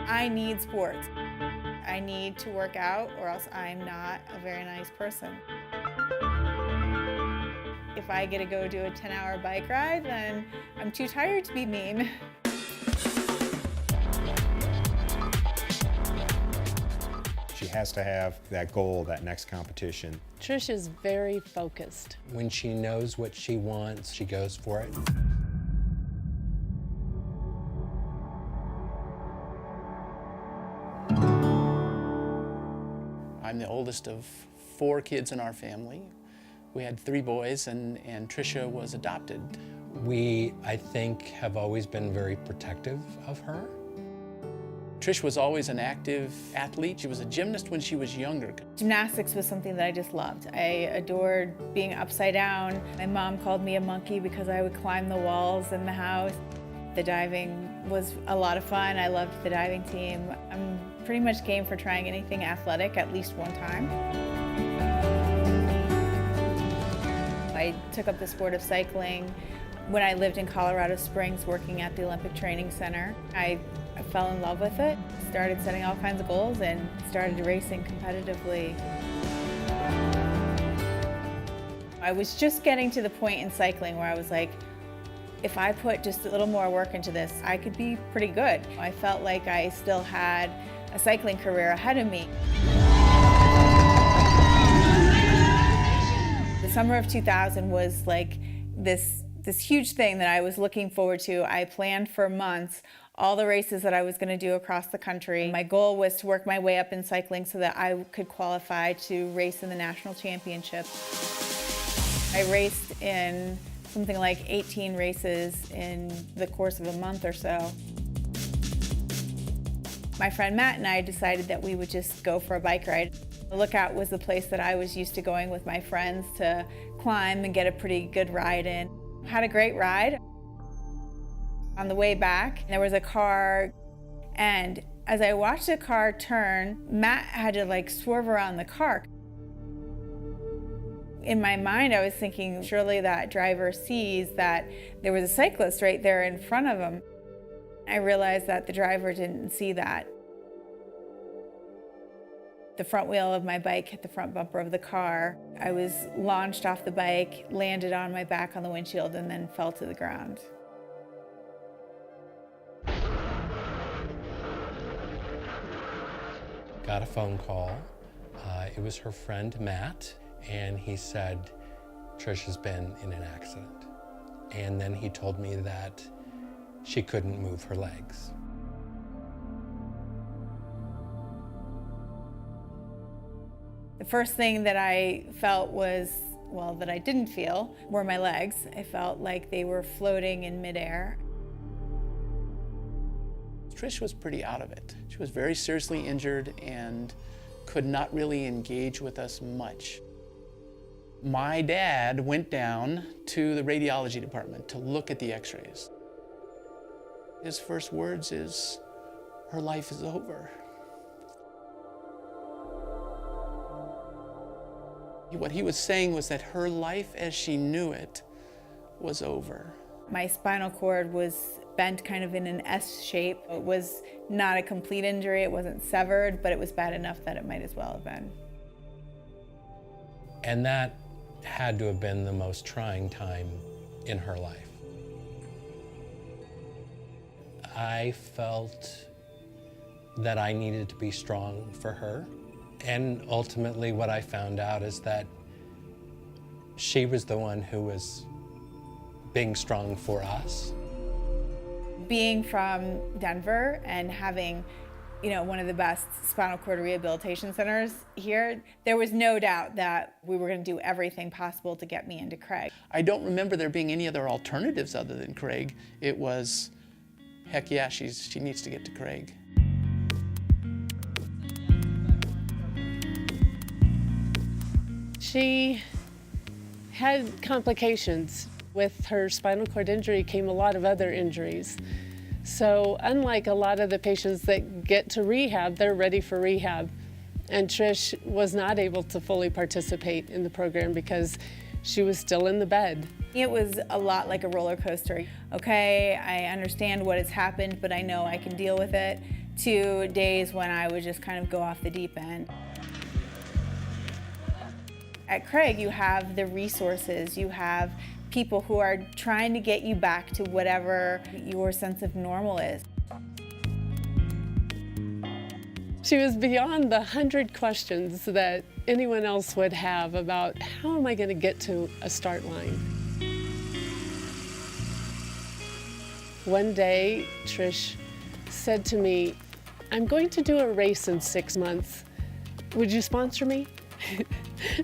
I need sports. I need to work out or else I'm not a very nice person. If I get to go do a 10-hour bike ride, then I'm too tired to be mean. She has to have that goal, that next competition. Tricia's very focused. When she knows what she wants, she goes for it. I'm the oldest of 4 kids in our family. We had 3 boys, and Tricia was adopted. We, I think, have always been very protective of her. Trish was always an active athlete. She was a gymnast when she was younger. Gymnastics was something that I just loved. I adored being upside down. My mom called me a monkey because I would climb the walls in the house. The diving was a lot of fun. I loved the diving team. I'm pretty much game for trying anything athletic at least one time. I took up the sport of cycling when I lived in Colorado Springs working at the Olympic Training Center. I fell in love with it, started setting all kinds of goals, and started racing competitively. I was just getting to the point in cycling where I was like, if I put just a little more work into this, I could be pretty good. I felt like I still had a cycling career ahead of me. The summer of 2000 was like this huge thing that I was looking forward to. I planned for months all the races that I was going to do across the country. My goal was to work my way up in cycling so that I could qualify to race in the national championship. I raced in something like 18 races in the course of a month or so. My friend Matt and I decided that we would just go for a bike ride. The Lookout was the place that I was used to going with my friends to climb and get a pretty good ride in. Had a great ride. On the way back, there was a car, and as I watched the car turn, Matt had to like swerve around the car. In my mind, I was thinking, surely that driver sees that there was a cyclist right there in front of him. I realized that the driver didn't see that. The front wheel of my bike hit the front bumper of the car. I was launched off the bike, landed on my back on the windshield, and then fell to the ground. Got a phone call. It was her friend Matt, and he said, Tricia's been in an accident. And then he told me that she couldn't move her legs. The first thing that I felt was, well, that I didn't feel, were my legs. I felt like they were floating in midair. Trish was pretty out of it. She was very seriously injured and could not really engage with us much. My dad went down to the radiology department to look at the x-rays. His first words is, her life is over. What he was saying was that her life as she knew it was over. My spinal cord was bent kind of in an S shape. It was not a complete injury, it wasn't severed, but it was bad enough that it might as well have been. And that had to have been the most trying time in her life. I felt that I needed to be strong for her. And ultimately what I found out is that she was the one who was being strong for us. Being from Denver and having, one of the best spinal cord rehabilitation centers here, there was no doubt that we were going to do everything possible to get me into Craig. I don't remember there being any other alternatives other than Craig. It was, heck yeah, she needs to get to Craig. She had complications. With her spinal cord injury came a lot of other injuries. So unlike a lot of the patients that get to rehab, they're ready for rehab. And Trish was not able to fully participate in the program because she was still in the bed. It was a lot like a roller coaster. Okay, I understand what has happened, but I know I can deal with it. to days when I would just kind of go off the deep end. At Craig, you have the resources, you have people who are trying to get you back to whatever your sense of normal is. She was beyond the 100 questions that anyone else would have about how am I going to get to a start line. One day, Trish said to me, I'm going to do a race in 6 months. Would you sponsor me?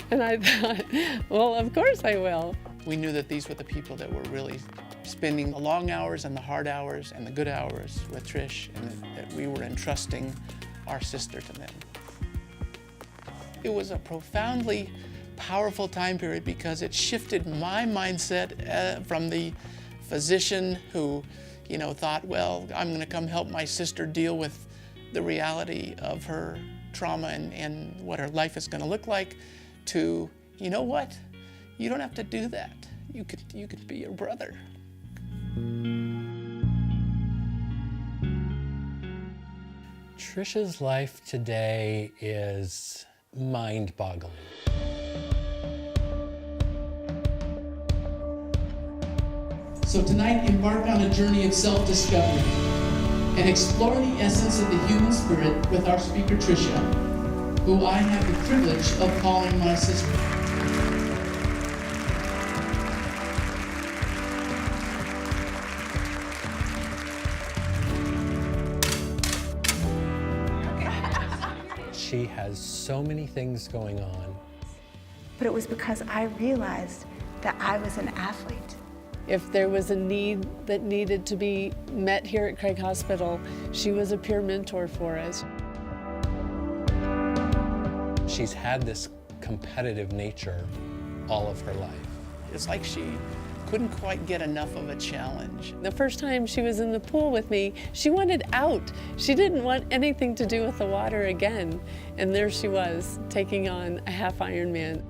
And I thought, well, of course I will. We knew that these were the people that were really spending the long hours and the hard hours and the good hours with Trish, and that we were entrusting our sister to them. It was a profoundly powerful time period because it shifted my mindset from the physician who, thought, well, I'm going to come help my sister deal with the reality of her trauma and what her life is going to look like, to, you know what? You don't have to do that. You could be your brother. Tricia's life today is mind-boggling. So tonight, embark on a journey of self-discovery and explore the essence of the human spirit with our speaker, Tricia, who I have the privilege of calling my sister. She has so many things going on. But it was because I realized that I was an athlete. If there was a need that needed to be met here at Craig Hospital, she was a peer mentor for us. She's had this competitive nature all of her life. It's like she couldn't quite get enough of a challenge. The first time she was in the pool with me, she wanted out. She didn't want anything to do with the water again. And there she was, taking on a half Ironman.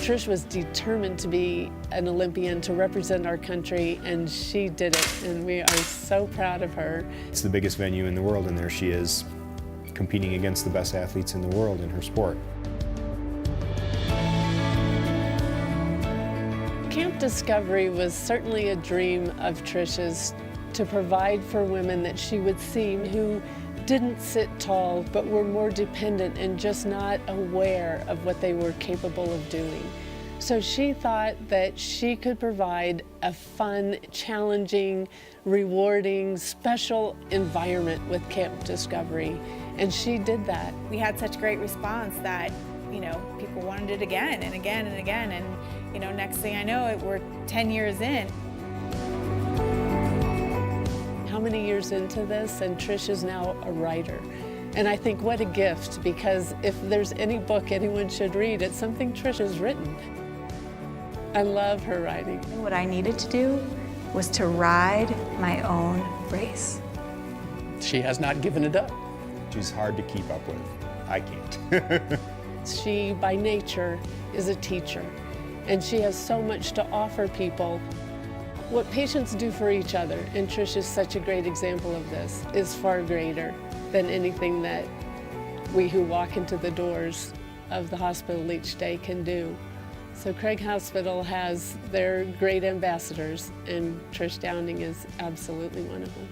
Trish was determined to be an Olympian, to represent our country, and she did it, and we are so proud of her. It's the biggest venue in the world, and there she is, competing against the best athletes in the world in her sport. Camp Discovery was certainly a dream of Tricia's, to provide for women that she would see who didn't sit tall but were more dependent and just not aware of what they were capable of doing. So she thought that she could provide a fun, challenging, rewarding, special environment with Camp Discovery, and she did that. We had such great response that, people wanted it again and again and again, and, next thing I know, we're 10 years in. How many years into this, and Trish is now a writer. And I think what a gift, because if there's any book anyone should read, it's something Trish has written. I love her writing. What I needed to do was to ride my own race. She has not given it up. She's hard to keep up with. I can't. She, by nature, is a teacher, and she has so much to offer people. What patients do for each other, and Trish is such a great example of this, is far greater than anything that we who walk into the doors of the hospital each day can do. So Craig Hospital has their great ambassadors, and Tricia Downing is absolutely one of them.